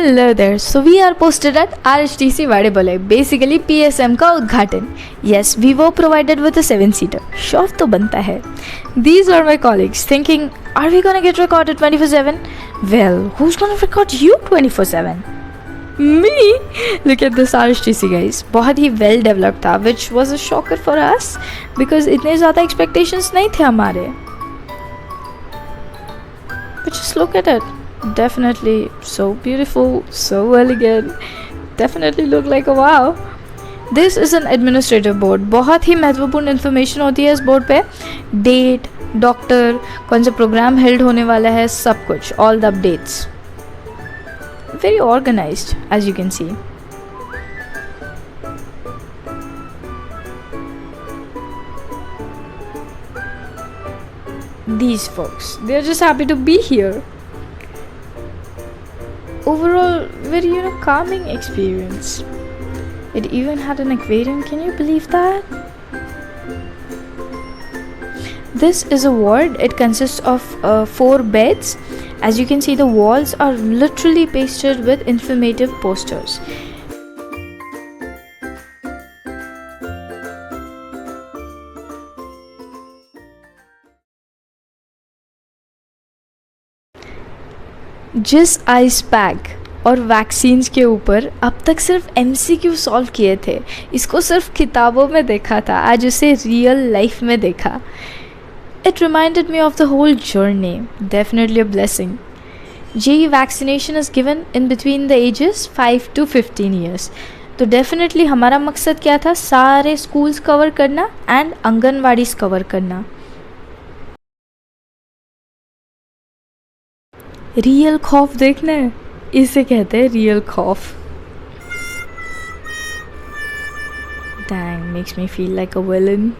Hello there. So we are posted at RHTC Vadebole, basically PSM का उद्घाटन. Yes, we were provided with a 7-seater. शौक तो बनता है. These are my colleagues thinking, are we gonna get recorded 24/7? Well, who's gonna record you 24/7? Me? Look at this RHTC guys. बहुत ही well developed था, which was a shocker for us because इतने ज़्यादा expectations नहीं थे हमारे. But just look at it. Definitely so beautiful, so elegant, definitely look like a wow. This is an administrative board. बहुत ही महत्वपूर्ण information होती है इस board पे. Date, doctor, कौन सा program held होने वाला है, सब कुछ, all the updates. Very organized, as you can see. These folks, they're just happy to be here. Overall, very calming experience. It even had an aquarium. Can you believe that? This is a ward. It consists of 4 beds. As you can see, the walls are literally pasted with informative posters. जिस ice pack और vaccines के ऊपर अब तक सिर्फ MCQ solve किए थे, इसको सिर्फ किताबों में देखा था, आज उसे रियल लाइफ में देखा. It reminded me of the whole journey. Definitely a blessing. JE vaccination is given in between the ages 5 to 15 years. तो डेफिनेटली हमारा मकसद क्या था? सारे स्कूल्स कवर करना एंड आंगनवाड़ीज कवर करना. रियल खौफ देखना है, इसे कहते हैं रियल खौफ. Dang, makes me feel like a villain.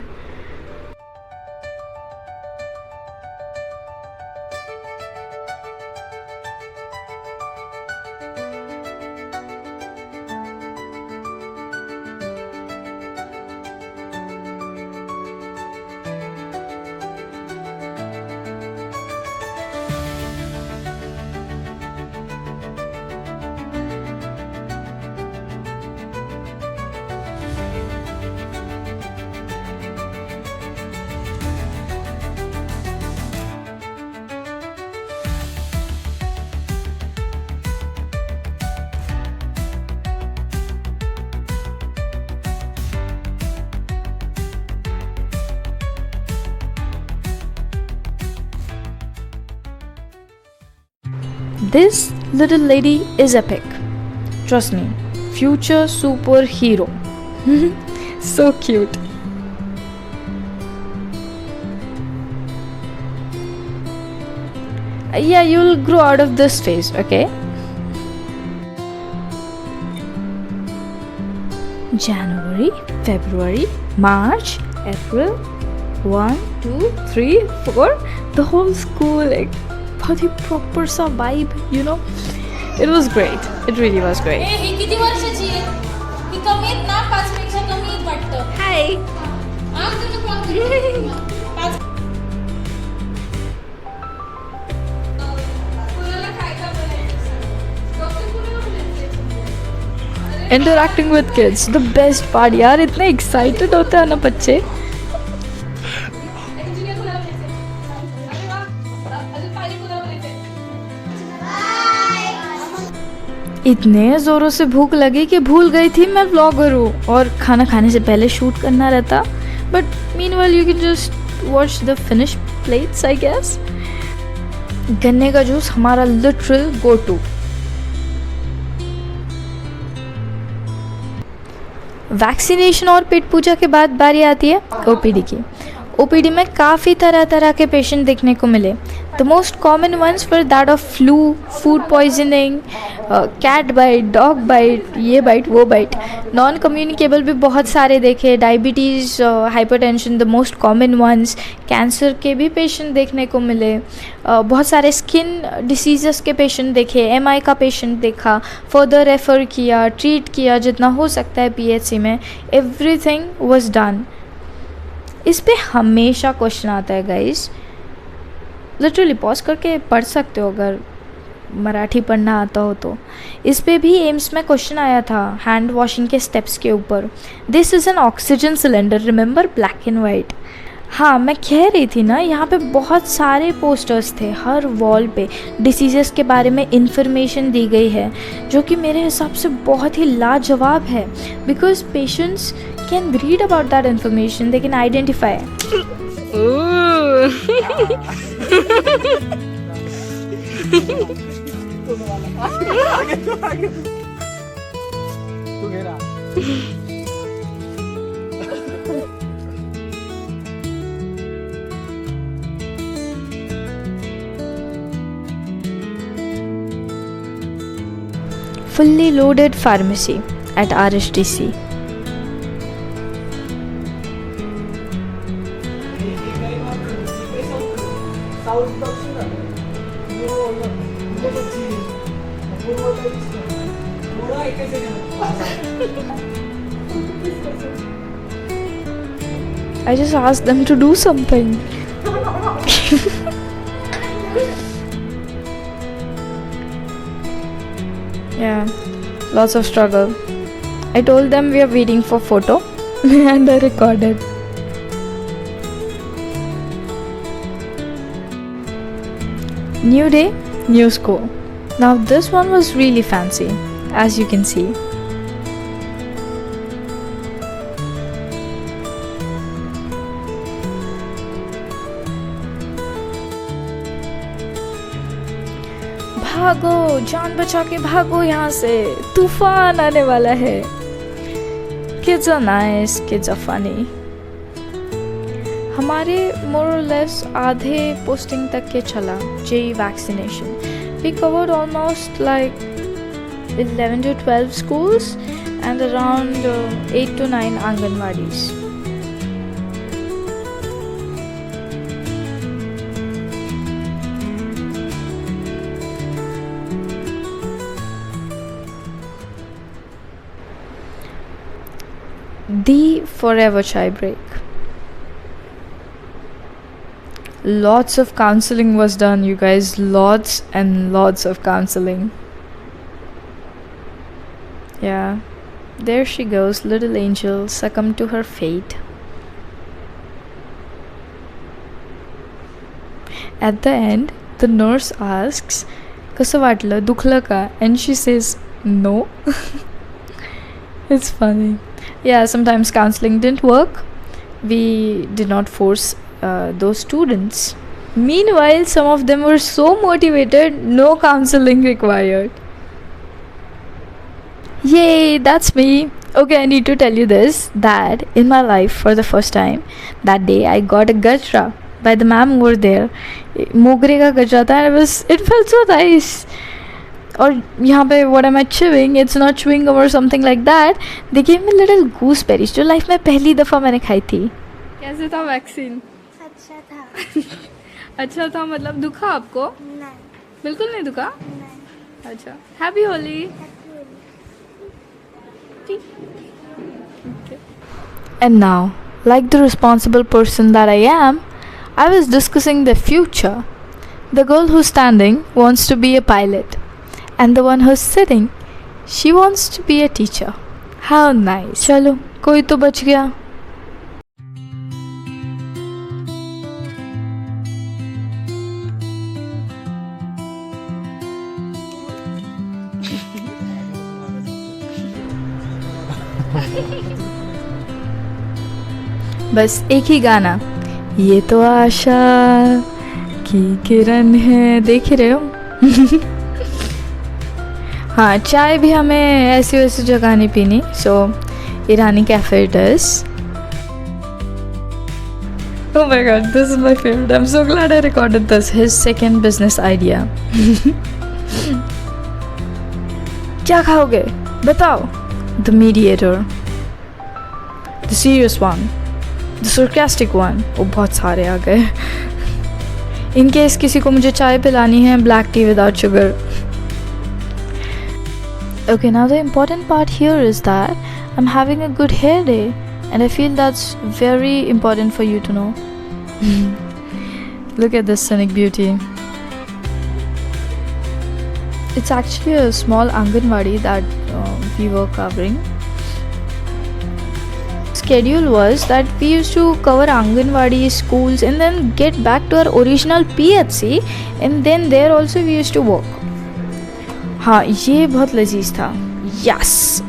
This little lady is epic. Trust me, future superhero. So cute. Yeah, you'll grow out of this phase, okay? January, February, March, April, 1, 2, 3, 4. The whole school, like, बहुत ही proper सा vibe, It was great. It really was great. ही किती वर्षाची आहे? ही कमी आहेत ना? 5 पेक्षा कमी आहेत वाटतं. Hi. तुझं कोण किती? 5. कुणाला काय काय बोलायचं? डॉक्टर कुणाला बोलायचं? Interacting with kids, the best part. यार इतने excited होते हैं ना बच्चे. इतने ज़ोरों से भूख लगी कि भूल गई थी मैं व्लॉगर हूँ और खाना खाने से पहले शूट करना रहता. But meanwhile you can just watch the finish plates I guess. गन्ने का जूस हमारा लिटरल गो टू. वैक्सीनेशन और पेट पूजा के बाद बारी आती है OPD की. OPD में काफ़ी तरह तरह के पेशेंट देखने को मिले. The most common ones were that of flu, food poisoning, cat bite, dog bite, ये bite, वो bite. Non-communicable भी बहुत सारे देखे. Diabetes, hypertension, the most common ones. Cancer के भी पेशेंट देखने को मिले. बहुत सारे स्किन डिसीज़ेस के पेशेंट देखे. MI का पेशेंट देखा. फर्दर रेफ़र किया, ट्रीट किया जितना हो सकता है PHC में. Everything was done. इस पे हमेशा क्वेश्चन आता है गाइस. लिटरली पॉज करके पढ़ सकते हो अगर मराठी पढ़ना आता हो तो। इस पे भी एम्स में क्वेश्चन आया था हैंड वॉशिंग के स्टेप्स के ऊपर। This is an oxygen cylinder, remember, black and white. हाँ, मैं कह रही थी ना, यहाँ पे बहुत सारे पोस्टर्स थे, हर वॉल पे डिसीज़ेस के बारे में इंफॉर्मेशन दी गई है, जो कि मेरे हिसाब से बहुत ही लाजवाब है, because patients can read about that information, they can identify. Fully loaded pharmacy at RSTC. I just asked them to do something. Yeah, lots of struggle. I told them we are waiting for photo and I recorded. New day, new school. Now this one was really fancy, as you can see. भागो, जान बचा के भागो यहाँ से, तूफान आने वाला है। Kids are nice, kids are funny. हमारे more or less आधे पोस्टिंग तक के चला JEE vaccination. We covered almost like 11 to 12 schools and around 8 to 9 Anganwadis. The forever chai break. Lots of counseling was done, you guys. Lots and lots of counseling. Yeah, there she goes, little angel, succumbed to her fate. At the end, the nurse asks, "कसं वाटलं? दुखलं का?" And she says, "No." It's funny. Yeah, sometimes counseling didn't work. We did not force those students. Meanwhile, some of them were so motivated, no counseling required. Yay, that's me. Okay, I need to tell you this, that in my life for the first time, that day I got a gajra by the ma'am over there. Mogre ka gajra tha, and it felt so nice. और यहाँ पे what am I chewing? It's not chewing gum or something like that. They gave me little gooseberries जो life में पहली दफ़ा मैंने खाई थी. कैसे था वैक्सीन? अच्छा था। अच्छा था मतलब दुखा आपको? नहीं। बिल्कुल नहीं दुखा? नहीं। अच्छा, happy Holi. And now, like the responsible person that I am, I was discussing the future. The girl who's standing wants to be a pilot. And the one who's sitting, she wants to be a teacher. How nice. चलो, कोई तो बच गया. बस एक ही गाना, ये तो आशा की किरण है, देख रहे हो. हाँ, चाय भी हमें ऐसी वैसी जगह नहीं पीनी, so Irani cafe it is. Oh my god, this is my favorite. I'm so glad I recorded this. His second business idea. क्या खाओगे? बताओ. The mediator. The serious one. The sarcastic one. वो बहुत सारे आ गए. In case किसी को मुझे चाय पिलानी है, black tea without sugar. Okay, now the important part here is that I'm having a good hair day, and I feel that's very important for you to know. Look at this scenic beauty. it's actually a small Anganwadi that we were covering. Schedule was that we used to cover Anganwadi schools and then get back to our original PHC, and then there also we used to work. हाँ, ये बहुत लजीज था. Yes.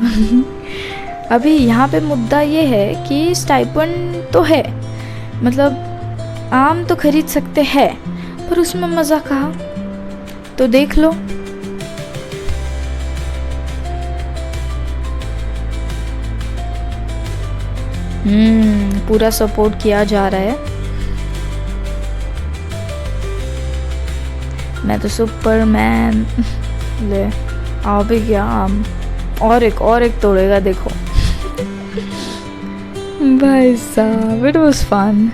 अभी यहाँ पे मुद्दा ये है कि स्टाइपेंड तो है, मतलब आम तो खरीद सकते हैं, पर उसमें मज़ा कहाँ? तो देख लो. पूरा सपोर्ट किया जा रहा है. मैं तो सुपरमैन. ले आओ भी क्या आम, और एक तोड़ेगा देखो. भाई साहब, इट वाज फन.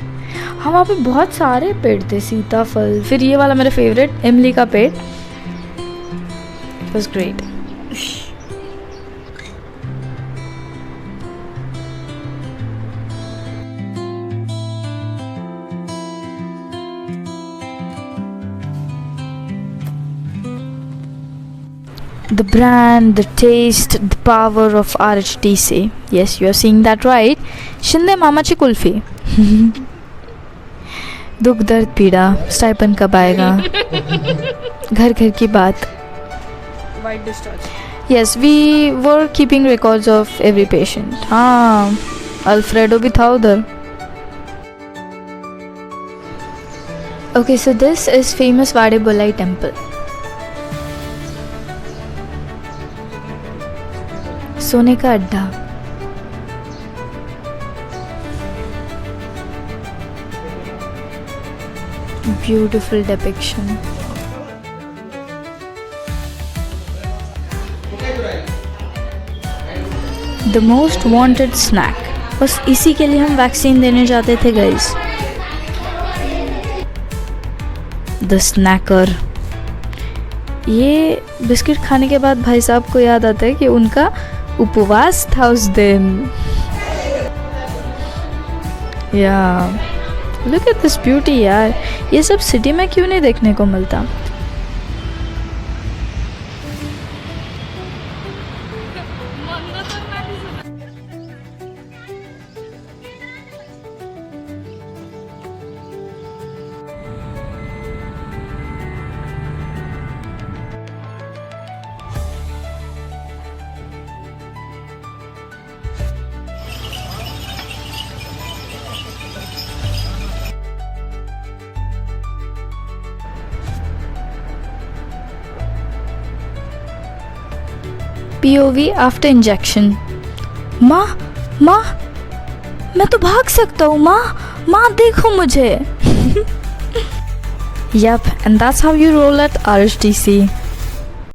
हाँ, वहाँ पे बहुत सारे पेड़ थे, सीताफल, फिर ये वाला मेरा फेवरेट इमली का पेड़. It was great. The brand, the taste, the power of RHTC. Yes, you are seeing that right. Shinde मामाची कुल्फी. दुख दर्द पीड़ा, स्टाइपेंड कब आएगा? घर घर की बात. White discharge. Yes, we were keeping records of every patient. हाँ, अल्फ्रेडो भी था उधर. Okay, so this is famous Vadebulai temple. सोने का अड्डा. Beautiful depiction. The most wanted snack. बस इसी के लिए हम वैक्सीन देने जाते थे गाइस. The snacker. ये बिस्किट खाने के बाद भाई साहब को याद आता है कि उनका उपवास था उस दिन. या लुक एट दिस ब्यूटी यार, ये सब सिटी में क्यों नहीं देखने को मिलता? POV after injection. माँ, मैं तो भाग सकता हूँ. माँ देखो मुझे. Yep, and that's how you roll at RHTC.